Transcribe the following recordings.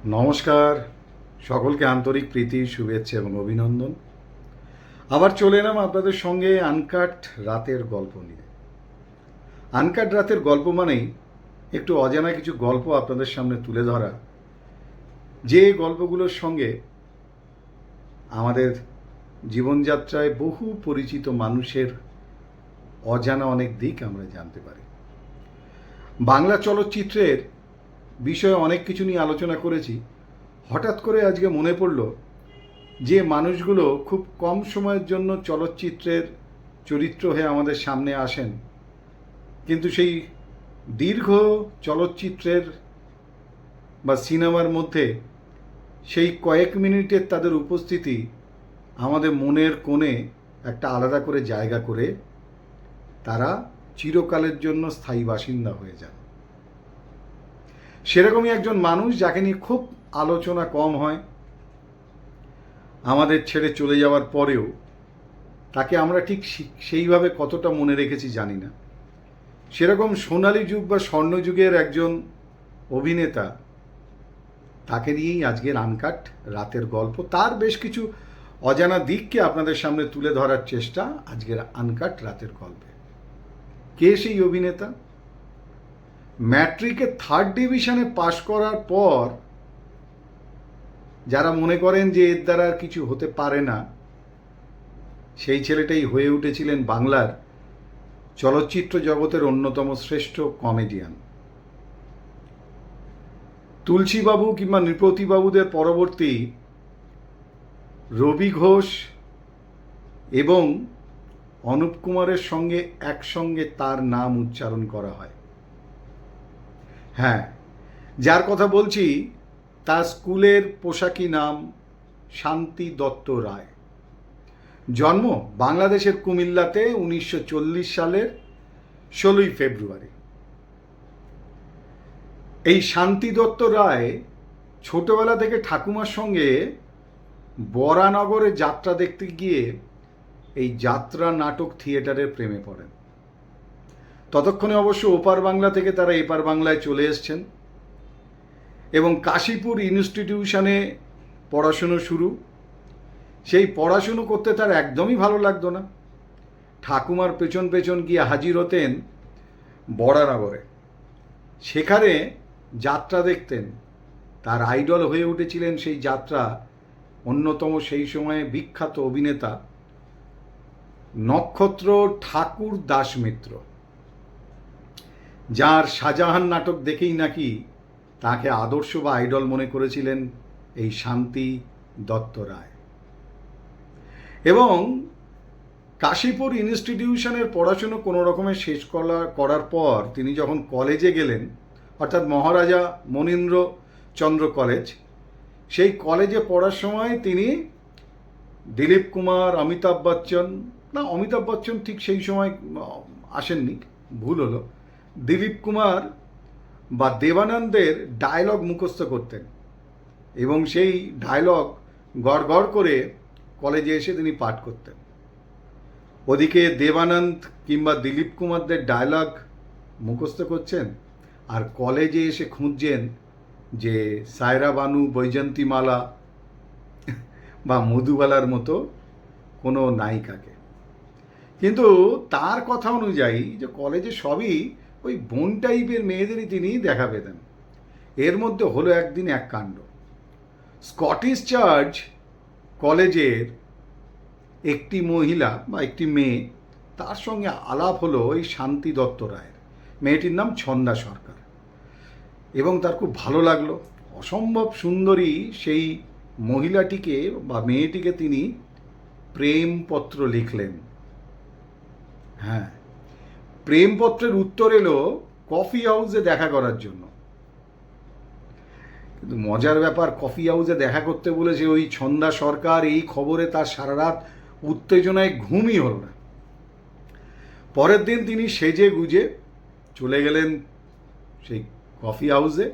নমস্কার, সকলকে আন্তরিক প্রীতি, শুভেচ্ছা এবং অভিনন্দন। আবার চলে এলাম আপনাদের সঙ্গে আনকাট রাতের গল্প নিয়ে। আনকাট রাতের গল্প মানেই একটু অজানা কিছু গল্প আপনাদের সামনে তুলে ধরা, যে গল্পগুলোর সঙ্গে আমাদের জীবনযাত্রায় বহু পরিচিত মানুষের অজানা অনেক দিক আমরা জানতে পারি। বাংলা চলচ্চিত্রের বিষয়ে অনেক কিছু নিয়ে আলোচনা করেছি। হঠাৎ করে আজকে মনে পড়ল যে মানুষগুলো খুব কম সময়ের জন্য চলচ্চিত্রের চরিত্র হয়ে আমাদের সামনে আসেন, কিন্তু সেই দীর্ঘ চলচ্চিত্রের বা সিনেমার মধ্যে সেই কয়েক মিনিটের তাদের উপস্থিতি আমাদের মনের কোণে একটা আলাদা করে জায়গা করে তারা চিরকালের জন্য স্থায়ী বাসিন্দা হয়ে যান। সেরকমই একজন মানুষ যাকে নিয়ে খুব আলোচনা কম হয়, আমাদের ছেড়ে চলে যাওয়ার পরেও তাকে আমরা ঠিক সেইভাবে কতটা মনে রেখেছি জানি না। সেরকম সোনালী যুগ বা স্বর্ণযুগের একজন অভিনেতা, তাকে নিয়েই আজকের আনকাট রাতের গল্প। তার বেশ কিছু অজানা দিককে আপনাদের সামনে তুলে ধরার চেষ্টা আজকের আনকাট রাতের গল্পে। কে সেই অভিনেতা? ম্যাট্রিকে 3rd ডিভিশনে পাশ করার পর যারা মনে করেন যে এর দ্বারা আর কিছু হতে পারে না, সেই ছেলেটাই হয়ে উঠেছিলেন বাংলার চলচ্চিত্র জগতের অন্যতম শ্রেষ্ঠ কমেডিয়ান। তুলসীবাবু কিংবা নৃপতিবাবুদের পরবর্তী রবি ঘোষ এবং অনুপ কুমারের সঙ্গে একসঙ্গে তার নাম উচ্চারণ করা হয়। হ্যাঁ, যার কথা বলছি তার স্কুলের পোশাকি নাম শান্তি দত্ত রায়। জন্ম বাংলাদেশের কুমিল্লাতে 1940 সালের 16ই ফেব্রুয়ারি। এই শান্তি দত্ত রায় ছোটবেলা থেকে ঠাকুমার সঙ্গে বরানগরে যাত্রা দেখতে গিয়ে এই যাত্রা নাটক থিয়েটারের প্রেমে পড়েন। ততক্ষণে অবশ্য ওপার বাংলা থেকে তারা এপার বাংলায় চলে এসছেন এবং কাশীপুর ইনস্টিটিউশনে পড়াশুনো শুরু। সেই পড়াশুনো করতে তার একদমই ভালো লাগতো না। ঠাকুমার পেছন পেছন গিয়ে হাজির হতেন বরানগরে, সেখানে যাত্রা দেখতেন। তার আইডল হয়ে উঠেছিলেন সেই যাত্রা অন্যতম সেই সময়ে বিখ্যাত অভিনেতা নক্ষত্র ঠাকুর দাস মিত্র, যার শাহজাহান নাটক দেখেই নাকি তাকে আদর্শ বা আইডল মনে করেছিলেন এই শান্তি দত্ত রায়। এবং কাশীপুর ইনস্টিটিউশনের পড়াশুনো কোনো রকমে শেষ করার পর তিনি যখন কলেজে গেলেন, অর্থাৎ মহারাজা মনীন্দ্র চন্দ্র কলেজ, সেই কলেজে পড়ার সময় তিনি দিলীপ কুমার, অমিতাভ বচ্চন ঠিক সেই সময় আসেননি, ভুল হলো, দিলীপ কুমার বা দেবানন্দের ডায়লগ মুখস্থ করতেন এবং সেই ডায়লগ গড় গড় করে কলেজে এসে তিনি পাঠ করতেন। ওদিকে দেবানন্দ কিংবা দিলীপ কুমারদের ডায়লগ মুখস্থ করছেন আর কলেজে এসে খুঁজছেন যে সায়রা বানু, বৈজয়ন্তীমালা বা মধুবালার মতো কোনো নায়িকাকে। কিন্তু তার কথা অনুযায়ী যে কলেজে সবই ওই বোন টাইপের মেয়েদেরই তিনি দেখা পেতেন। এর মধ্যে হলো একদিন এক কাণ্ড। স্কটিশ চার্চ কলেজের একটি মহিলা বা একটি মেয়ে, তার সঙ্গে আলাপ হলো ওই শান্তি দত্ত রায়ের। মেয়েটির নাম ছন্দা সরকার, এবং তার খুব ভালো লাগলো। অসম্ভব সুন্দরী সেই মহিলাটিকে বা মেয়েটিকে তিনি প্রেমপত্র লিখলেন। হ্যাঁ, প্রেমপত্রের উত্তর এলো কফি হাউসে দেখা করার জন্য। কিন্তু মজার ব্যাপার, কফি হাউসে দেখা করতে বলেছে ওই ছন্দা সরকার, এই খবরে তার সারা রাত উত্তেজনায় ঘুমই হল না। পরের দিন তিনি সেজে গুজে চলে গেলেন সেই কফি হাউসে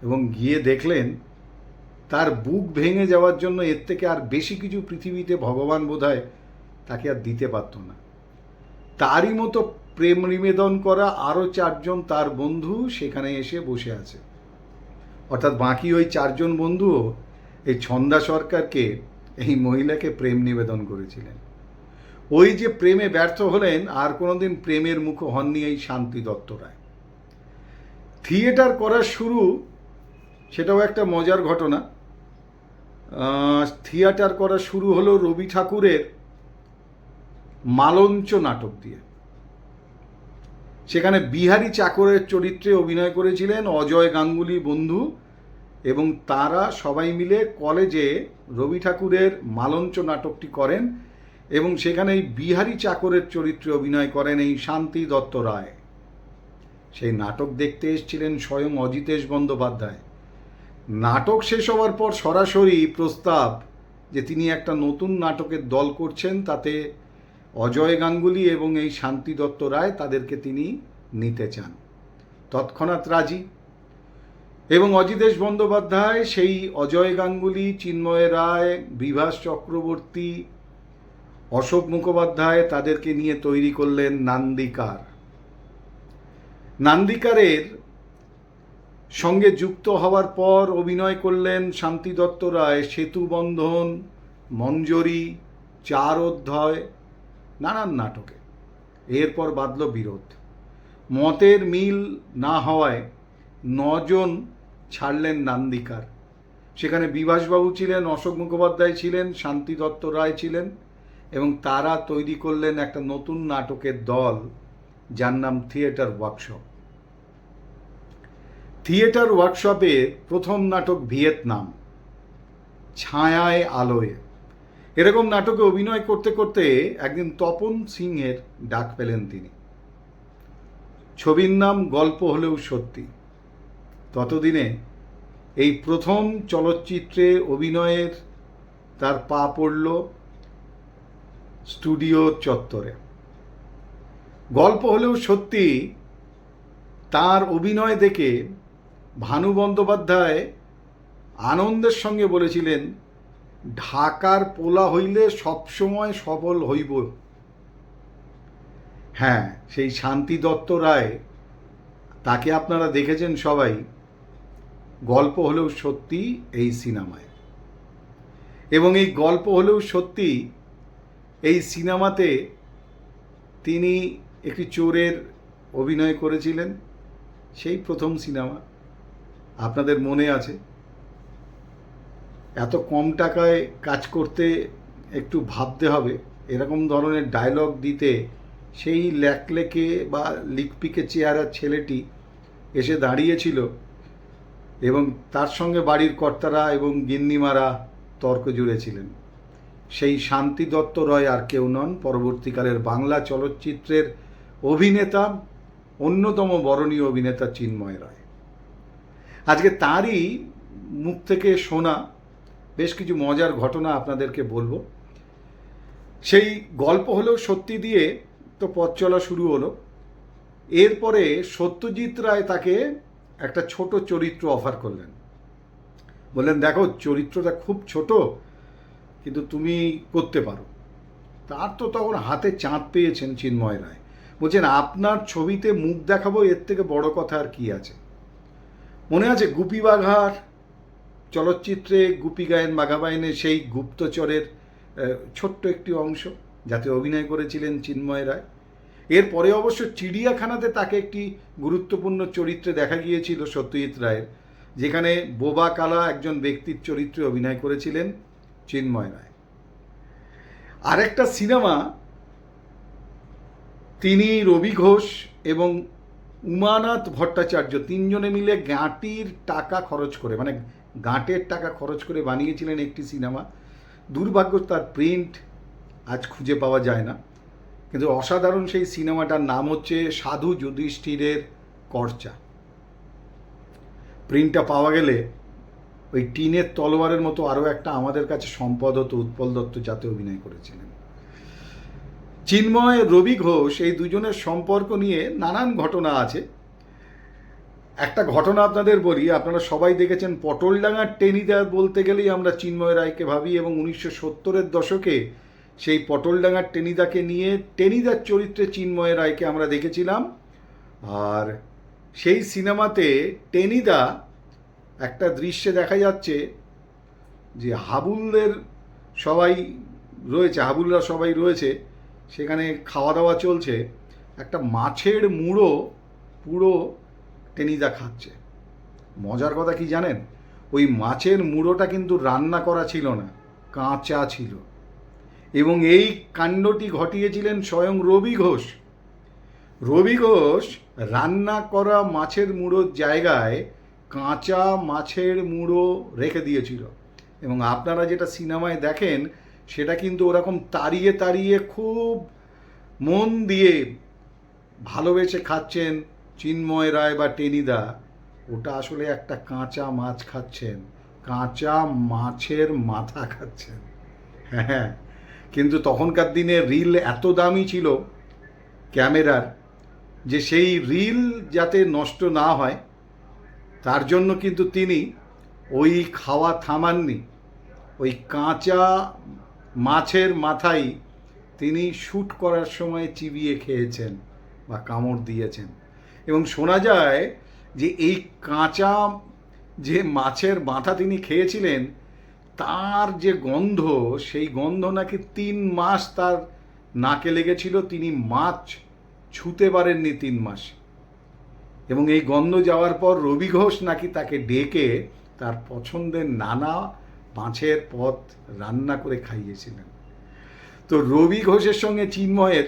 এবং গিয়ে দেখলেন তার বুক ভেঙে যাওয়ার জন্য এর থেকে আর বেশি কিছু পৃথিবীতে ভগবান বোধহয় তাকে আর দিতে পারত না। তারই মতো প্রেম নিবেদন করা আরও 4জন তার বন্ধু সেখানে এসে বসে আছে। অর্থাৎ বাকি ওই 4জন বন্ধুও এই ছন্দা সরকারকে, এই মহিলাকে প্রেম নিবেদন করেছিলেন। ওই যে প্রেমে ব্যর্থ হলেন, আর কোনোদিন প্রেমের মুখ হননি এই শান্তি দত্ত রায়। থিয়েটার করা শুরু, সেটাও একটা মজার ঘটনা। থিয়েটার করা শুরু হলো রবি ঠাকুরের মালঞ্চ নাটক দিয়ে। সেখানে বিহারী চাকরের চরিত্রে অভিনয় করেছিলেন অজয় গাঙ্গুলি বন্ধু, এবং তারা সবাই মিলে কলেজে রবি ঠাকুরের মালঞ্চ নাটকটি করেন, এবং সেখানে এই বিহারী চাকরের চরিত্রে অভিনয় করেন এই শান্তি দত্ত রায়। সেই নাটক দেখতে এসেছিলেন স্বয়ং অজিতেশ বন্দ্যোপাধ্যায়। নাটক শেষ হওয়ার পর সরাসরি প্রস্তাব যে তিনি একটা নতুন নাটকের দল করছেন, তাতে অজয় গাঙ্গুলি এবং এই শান্তি দত্ত রায় তাদেরকে তিনি নিতে চান। তৎক্ষণাৎ রাজি, এবং অজিতেশ বন্দ্যোপাধ্যায় সেই অজয় গাঙ্গুলি, চিন্ময় রায়, বিভাস চক্রবর্তী, অশোক মুখোপাধ্যায় তাদেরকে নিয়ে তৈরি করলেন নান্দিকার। নান্দিকারের সঙ্গে যুক্ত হওয়ার পর অভিনয় করলেন শান্তি দত্ত রায় সেতুবন্ধন, মঞ্জরি, 4 অধ্যায়, নানান নাটকে। এরপর বাঁধল বিরোধ। মতের মিল না হওয়ায় 9 জন ছাড়লেন নান্দিকার। সেখানে বিভাসবাবু ছিলেন, অশোক মুখোপাধ্যায় ছিলেন, শান্তি দত্ত রায় ছিলেন, এবং তারা তৈরি করলেন একটা নতুন নাটকের দল, যার নাম থিয়েটার ওয়ার্কশপ। থিয়েটার ওয়ার্কশপে প্রথম নাটক ভিয়েতনাম, ছায়ায় আলোয়। এরকম নাটকে অভিনয় করতে করতে একদিন তপন সিংহের ডাক পেলেন তিনি। ছবির নাম গল্প হলেও সত্যি। ততদিনে এই প্রথম চলচ্চিত্রে অভিনয়ের তার পা পড়ল স্টুডিও চত্বরে। গল্প হলেও সত্যি তার অভিনয় দেখে ভানু বন্দ্যোপাধ্যায় আনন্দের সঙ্গে বলেছিলেন, ঢাকার পোলা হইলে সবসময় সফল হইব। হ্যাঁ, সেই শান্তি দত্ত রায়, তাকে আপনারা দেখেছেন সবাই গল্প হলেও সত্যি এই সিনেমায়। এবং এই গল্প হলেও সত্যি এই সিনেমাতে তিনি একটি চোরের অভিনয় করেছিলেন। সেই প্রথম সিনেমা, আপনাদের মনে আছে। এত কম টাকায় কাজ করতে একটু ভাবতে হবে, এরকম ধরনের ডায়লগ দিতে সেই ল্যাকলেকে বা লিকপিকে চেহারার ছেলেটি এসে দাঁড়িয়েছিল, এবং তার সঙ্গে বাড়ির কর্তারা এবং গিন্নিমারা তর্ক জুড়েছিলেন। সেই শান্তি দত্ত রায় আর কেউ নন, পরবর্তীকালের বাংলা চলচ্চিত্রের অভিনেতা, অন্যতম বরণীয় অভিনেতা চিন্ময় রায়। আজকে তারই মুখ থেকে শোনা বেশ কিছু মজার ঘটনা আপনাদেরকে বলবো। সেই গল্প হলেও সত্যি দিয়ে তো পথ চলা শুরু হলো। এরপরে সত্যজিৎ রায় তাকে একটা ছোট চরিত্র অফার করলেন। বললেন, দেখো চরিত্রটা খুব ছোট, কিন্তু তুমি করতে পারো। তার তো তখন হাতে চাঁদ পেয়েছেন চিন্ময় রায়। বলছেন, আপনার ছবিতে মুখ দেখাবো, এর থেকে বড় কথা আর কি আছে। মনে আছে গুপি বাঘার চলচ্চিত্রে গুপি গায়েন বাঘা বাইনে সেই গুপ্তচরের ছোট্ট একটি অংশ, যাতে অভিনয় করেছিলেন চিন্ময় রায়। এরপরে অবশ্য চিড়িয়াখানাতে তাকে একটি গুরুত্বপূর্ণ চরিত্রে দেখা গিয়েছিল সত্যজিৎ রায়ের, যেখানে বোবা কালা একজন ব্যক্তির চরিত্রে অভিনয় করেছিলেন চিন্ময় রায়। আরেকটা সিনেমা, তিনি, রবি ঘোষ এবং উমানাথ ভট্টাচার্য 3 জনে মিলে গাঁটের টাকা খরচ করে বানিয়েছিলেন একটি সিনেমা। দুর্ভাগ্য তার প্রিন্ট আজ খুঁজে পাওয়া যায় না, কিন্তু অসাধারণ সেই সিনেমাটার নাম হচ্ছে সাধু যুধিষ্ঠিরের কর্চা। প্রিন্টটা পাওয়া গেলে ওই টিনের তলোয়ারের মতো আরও একটা আমাদের কাছে সম্পদ হতো, উৎপল দত্ত যাতে অভিনয় করেছিলেন। চিন্ময়, রবি ঘোষ, এই দুজনের সম্পর্ক নিয়ে নানান ঘটনা আছে। একটা ঘটনা আপনাদের বলি, আপনারা সবাই দেখেছেন পটলডাঙ্গার টেনিদা বলতে গেলেই আমরা চিন্ময় রায়কে ভাবি, এবং 1970-এর দশকে সেই পটলডাঙ্গার টেনিদাকে নিয়ে টেনিদার চরিত্রে চিন্ময় রায়কে আমরা দেখেছিলাম। আর সেই সিনেমাতে টেনিদা একটা দৃশ্যে দেখা যাচ্ছে যে হাবুলদের সবাই রয়েছে, হাবুলরা সবাই রয়েছে, সেখানে খাওয়া দাওয়া চলছে, একটা মাছের মুড়ো পুরো টেনিদা খাচ্ছে। মজার কথা কি জানেন, ওই মাছের মুড়োটা কিন্তু রান্না করা ছিল না, কাঁচা ছিল। এবং এই কাণ্ডটি ঘটিয়েছিলেন স্বয়ং রবি ঘোষ। রবি ঘোষ রান্না করা মাছের মুড়োর জায়গায় কাঁচা মাছের মুড়ো রেখে দিয়েছিল। এবং আপনারা যেটা সিনেমায় দেখেন সেটা কিন্তু ওরকম তাড়িয়ে তাড়িয়ে খুব মন দিয়ে ভালোবেসে খাচ্ছেন চিন্ময় রায় বা টেনিদা, ওটা আসলে একটা কাঁচা মাছ খাচ্ছেন, কাঁচা মাছের মাথা খাচ্ছেন। হ্যাঁ, কিন্তু তখনকার দিনে রিল এত দামি ছিল ক্যামেরার যে সেই রিল যাতে নষ্ট না হয় তার জন্য কিন্তু তিনি ওই খাওয়া থামাননি, ওই কাঁচা মাছের মাথাই তিনি শ্যুট করার সময় চিবিয়ে খেয়েছেন বা কামড় দিয়েছেন। এবং শোনা যায় যে এই কাঁচা যে মাছের মাথা তিনি খেয়েছিলেন তার যে গন্ধ, সেই গন্ধ নাকি 3 মাস তার নাকে লেগেছিল, তিনি মাছ ছুঁতে পারেননি 3 মাস। এবং এই গন্ধ যাওয়ার পর রবি ঘোষ নাকি তাকে ডেকে তার পছন্দের নানা মাছের পদ রান্না করে খাইয়েছিলেন। তো রবি ঘোষের সঙ্গে চিন্ময়ের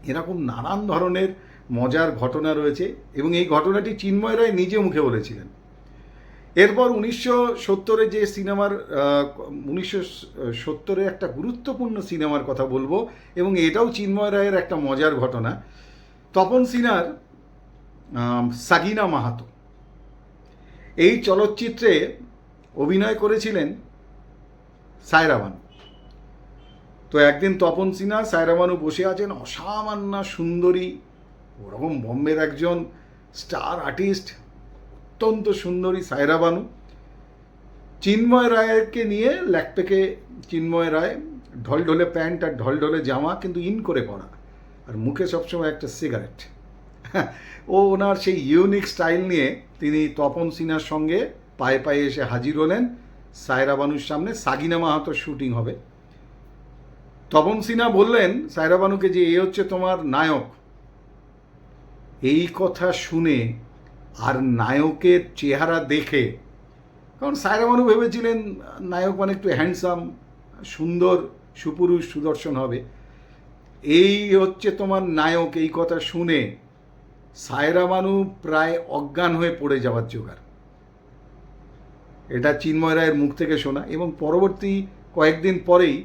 এরকম নানান ধরনের মজার ঘটনা রয়েছে এবং এই ঘটনাটি চিন্ময় রায় নিজে মুখে বলেছিলেন। এরপর 1970 যে সিনেমার 1970 একটা গুরুত্বপূর্ণ সিনেমার কথা বলবো এবং এটাও চিন্ময় রায়ের একটা মজার ঘটনা। তপন সিনহার সাগিনা মাহাতো এই চলচ্চিত্রে অভিনয় করেছিলেন সায়রা বানু। তো একদিন তপন সিনহা সায়রা বানু বসে আছেন, অসামান্য সুন্দরী, ওরকম বম্বের একজন স্টার আর্টিস্ট, অত্যন্ত সুন্দরী সায়রা বানু। চিন্ময় রায়কে নিয়ে ল্যাকপ্যাকে চিন্ময় রায়, ঢলঢলে প্যান্ট আর ঢলঢলে জামা, কিন্তু ইন করে পরা, আর মুখে সবসময় একটা সিগারেট। ও ওনার সেই ইউনিক স্টাইল নিয়ে তিনি তপন সিনহার সঙ্গে পায়ে পায়ে এসে হাজির হলেন সায়রা বানুর সামনে। সাগিনা মাহাতোর শুটিং হবে। তপন সিনহা বললেন সায়রা বানুকে যে এ হচ্ছে তোমার নায়ক। এই কথা শুনে আর নায়কের চেহারা দেখে, কারণ সায়রা বানু ভেবেছিলেন নায়ক মানে একটু হ্যান্ডসাম, সুন্দর, সুপুরুষ, সুদর্শন হবে, এই হচ্ছে তোমার নায়ক, এই কথা শুনে সায়রা বানু প্রায় অজ্ঞান হয়ে পড়ে যাওয়ার জোগাড়। এটা চিন্ময় রায়ের মুখ থেকে শোনা। এবং পরবর্তী কয়েকদিন পরেই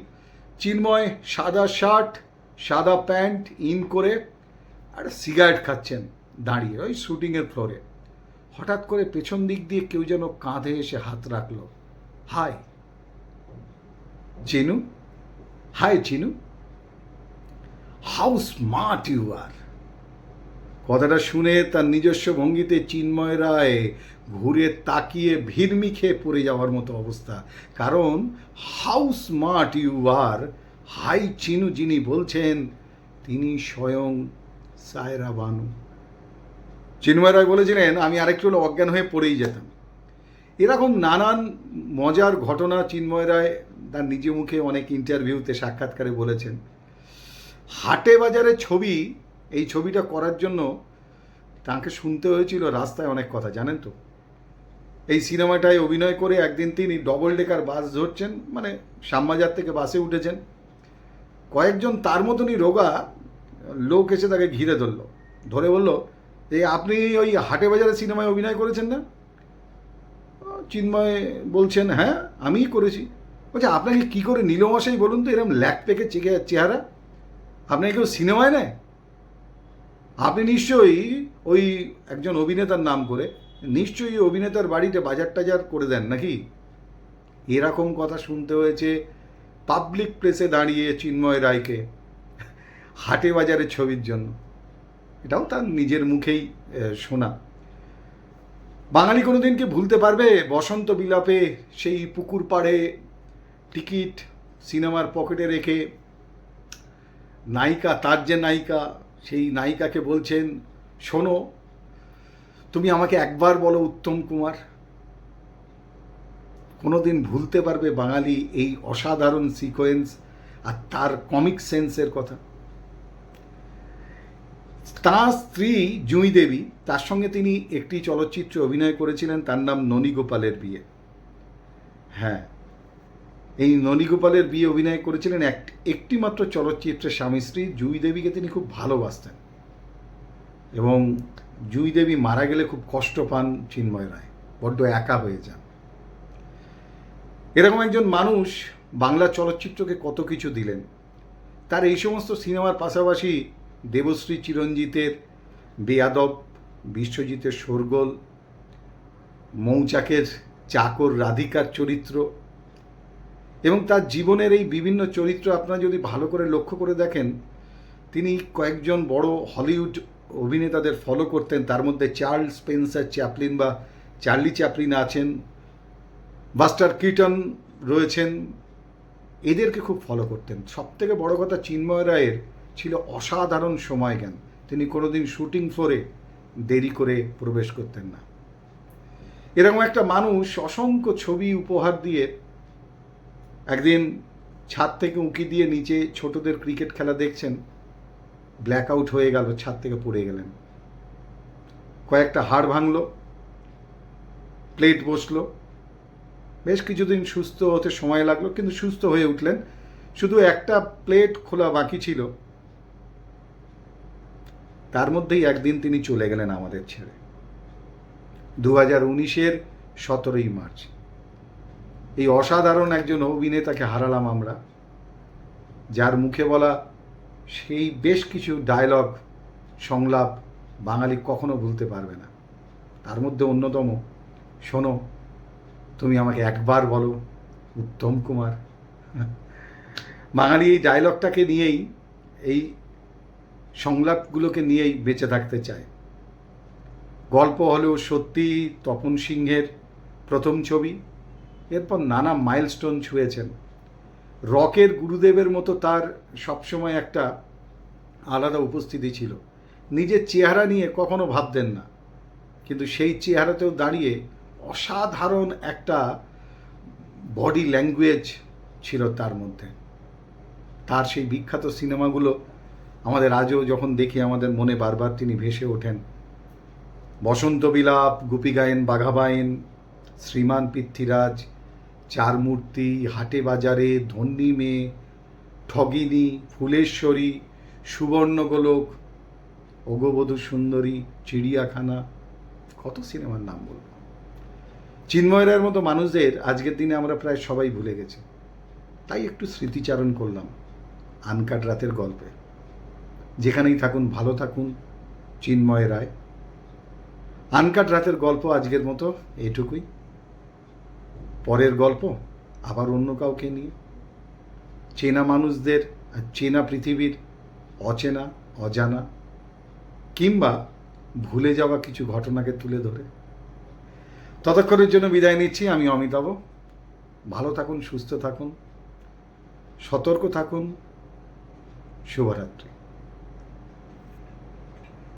চিন্ময় সাদা শার্ট, সাদা প্যান্ট ইন করে আর সিগারেট খাচ্ছেন দাঁড়িয়ে ওই শুটিংয়ের ফ্লোরে। হঠাৎ করে পেছন দিক দিয়ে কেউ যেন কাঁধে এসে হাত রাখলো। Hi Chinu, hi Chinu, how smart you are. কথাটা শুনে তার নিজস্ব ভঙ্গিতে চিন্ময় রায় ঘুরে তাকিয়ে ভিড়মি খেয়ে পড়ে যাওয়ার মতো অবস্থা। কারণ how smart you are, hi Chinu যিনি বলছেন তিনি স্বয়ং সায়রা বানু। চিন্ময় রায় বলেছিলেন আমি আরেকটু হলে অজ্ঞান হয়ে পড়েই যেতাম। এরকম নানান মজার ঘটনা চিন্ময় রায় তার নিজে মুখে অনেক ইন্টারভিউতে, সাক্ষাৎকারে বলেছেন। হাটে বাজারে ছবি, এই ছবিটা করার জন্য তাকে শুনতে হয়েছিল রাস্তায় অনেক কথা, জানেন তো। এই সিনেমাটায় অভিনয় করে একদিন তিনি ডবল ডেকার বাস ধরছেন, মানে শ্যামবাজার থেকে বাসে উঠেছেন। কয়েকজন তার মতনই রোগা লোক এসে তাকে ঘিরে ধরলো, ধরে বলল এই আপনি ওই হাটে বাজারে সিনেমায় অভিনয় করেছেন না? চিন্ময় বলছেন হ্যাঁ আমিই করেছি। বলছে আপনাকে কী করে নীলমশাই বলুন তো, এরকম ল্যাকপ্যাকে চেহারা, আপনাকে কেউ সিনেমায় নেয়? আপনি নিশ্চয়ই ওই একজন অভিনেতার নাম করে নিশ্চয়ই অভিনেতার বাড়িতে বাজার টাজার করে দেন নাকি? এরকম কথা শুনতে হয়েছে পাবলিক প্লেসে দাঁড়িয়ে চিন্ময় রায়কে হাটে বাজারের ছবির জন্য। এটাও তার নিজের মুখেই শোনা। বাঙালি কোনোদিন কি ভুলতে পারবে বসন্ত বিলাপে সেই পুকুর পাড়ে টিকিট সিনেমার পকেটে রেখে নায়িকা, তার যে নায়িকা, সেই নায়িকাকে বলছেন শোনো তুমি আমাকে একবার বলো উত্তম কুমার, কোনোদিন ভুলতে পারবে বাঙালি এই অসাধারণ সিকোয়েন্স আর তার কমিক সেন্সের কথা? তাঁর স্ত্রী জুঁই দেবী, তার সঙ্গে তিনি একটি চলচ্চিত্রে অভিনয় করেছিলেন, তার নাম ননী গোপালের বিয়ে। হ্যাঁ, এই ননী গোপালের বিয়ে অভিনয় করেছিলেন একটি মাত্র চলচ্চিত্রে স্বামী স্ত্রী। জুঁই দেবীকে তিনি খুব ভালোবাসতেন এবং জুঁই দেবী মারা গেলে খুব কষ্ট পান চিন্ময় রায়, বড্ড একা হয়ে যান। এরকম একজন মানুষ বাংলা চলচ্চিত্রকে কত কিছু দিলেন। তার এই সমস্ত সিনেমার পাশাপাশি দেবশ্রী চিরঞ্জিতের বেয়াদব, বিশ্বজিতের শোরগোল, মৌচাকের চাকর রাধিকার চরিত্র এবং তার জীবনের এই বিভিন্ন চরিত্র আপনারা যদি ভালো করে লক্ষ্য করে দেখেন, তিনি কয়েকজন বড় হলিউড অভিনেতাদের ফলো করতেন। তার মধ্যে চার্লস স্পেন্সার চ্যাপলিন বা চার্লি চ্যাপলিন আছেন, বাস্টার কিটন রয়েছেন, এদেরকে খুব ফলো করতেন। সবথেকে বড় কথা, চিন্ময় রায়ের ছিল অসাধারণ সময় জ্ঞান। তিনি কোনোদিন শুটিং ফ্লোরে দেরি করে প্রবেশ করতেন না। এরকম একটা মানুষ অসংখ্য ছবি উপহার দিয়ে একদিন ছাদ থেকে উঁকি দিয়ে নিচে ছোটদের ক্রিকেট খেলা দেখছেন, ব্ল্যাক আউট হয়ে গেল, ছাদ থেকে পড়ে গেলেন, কয়েকটা হাড় ভাঙল, প্লেট বসলো, বেশ কিছুদিন সুস্থ হতে সময় লাগলো, কিন্তু সুস্থ হয়ে উঠলেন। শুধু একটা প্লেট খোলা বাকি ছিল, তার মধ্যেই একদিন তিনি চলে গেলেন আমাদের ছেড়ে। 2019-এর 17ই মার্চ এই অসাধারণ একজন অভিনেতাকে হারালাম আমরা, যার মুখে বলা সেই বেশ কিছু ডায়লগ, সংলাপ বাঙালি কখনো ভুলতে পারবে না। তার মধ্যে অন্যতম, শোনো তুমি আমাকে একবার বলো উত্তম কুমার। বাঙালি এই ডায়লগটাকে নিয়েই, এই সংলাপগুলোকে নিয়েই বেঁচে থাকতে চায়। গল্প হলেও সত্যি তপন সিংহের প্রথম ছবি, এরপর নানা মাইলস্টোন ছুঁয়েছেন। রকের গুরুদেবের মতো তার সবসময় একটা আলাদা উপস্থিতি ছিল। নিজের চেহারা নিয়ে কখনো ভাবতেন না, কিন্তু সেই চেহারাতেও দাঁড়িয়ে অসাধারণ একটা বডি ল্যাঙ্গুয়েজ ছিল তার মধ্যে। তার সেই বিখ্যাত সিনেমাগুলো আমাদের আজও যখন দেখি আমাদের মনে বারবার তিনি ভেসে ওঠেন। বসন্ত বিলাপ, গুপি গায়েন বাঘাবাইন, শ্রীমান পৃথ্বীরাজ, চার মূর্তি, হাটে বাজারে, ধন্যী মেয়ে, ঠগিনী, ফুলেশ্বরী, সুবর্ণগোলক, অগবধূ সুন্দরী, চিড়িয়াখানা, কত সিনেমার নাম বলব। চিন্ময় রায়ের মতো মানুষদের আজকের দিনে আমরা প্রায় সবাই ভুলে গেছি। তাই একটু স্মৃতিচারণ করলাম আনকাট রাতের গল্পে। যেখানেই থাকুন ভালো থাকুন, চিন্ময় রায়। আনকাট রাতের গল্প আজকের মতো এটুকুই। পরের গল্প আবার অন্য কাউকে নিয়ে, চেনা মানুষদের আর চেনা পৃথিবীর অচেনা, অজানা কিংবা ভুলে যাওয়া কিছু ঘটনাকে তুলে ধরে। ততক্ষণের জন্য বিদায় নিচ্ছি। আমি অমিতাভ। ভালো থাকুন, সুস্থ থাকুন, সতর্ক থাকুন। শুভরাত্রি।